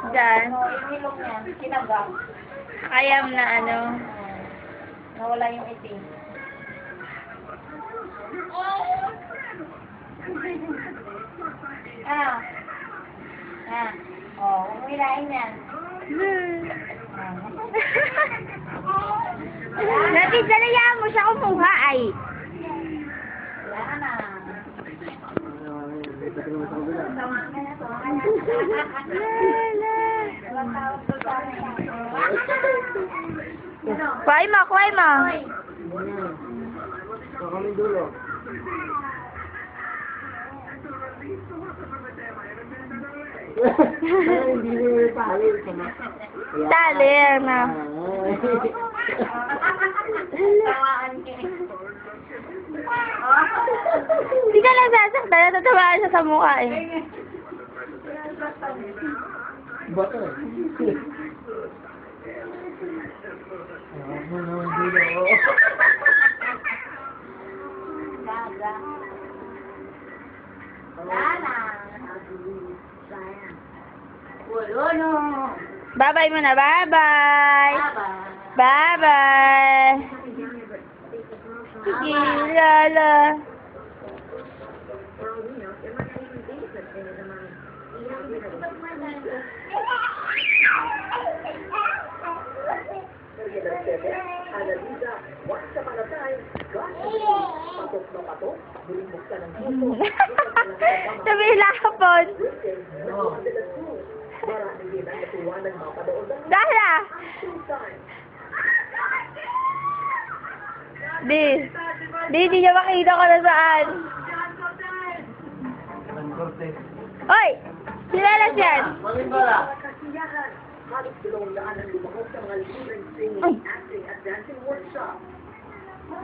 Diyan. Yung ilong niya, kinagat. Ayam na ano. Nawala yung itim. Ah. Ah. Oh, huwag mo hilahin yan. Natin mo siya kumuha ay. Wala na. Sama ka na, sama ka na. Walang tawag doon sa akin. Kuhay mo, kuhay mo. Kami dulo. Hindi nyo tali. Tali na. Tawaan niya. Hindi ka lang sasaktan. Natatamaan siya sa mukha eh. Bato eh. Dulo. Gaga. Lala. Wala no. Bye-bye muna. Bye-bye. Baba. Bye-bye. Sige, Lala. Sabi lapon. Dahla. Di niya makita ka na saan. Oy! Silalas yan.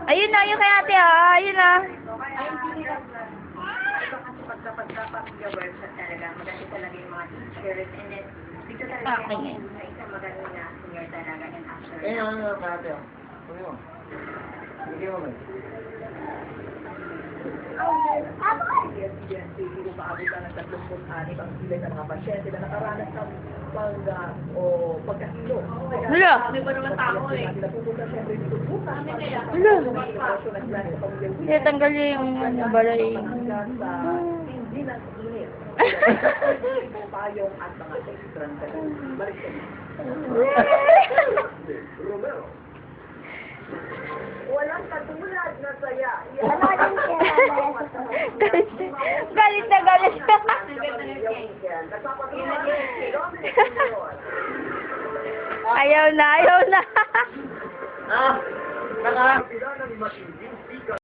Ayun na, yung kay ate oh. Ayun na. Okay. Eh, ano kate? Kunin mo. Bigyan mo man. Hala. Hala. Tanggal niya yung ano, balay. Walang katulad na saya. Galit na galit. Ayaw na, ayaw na. Ah! Naka!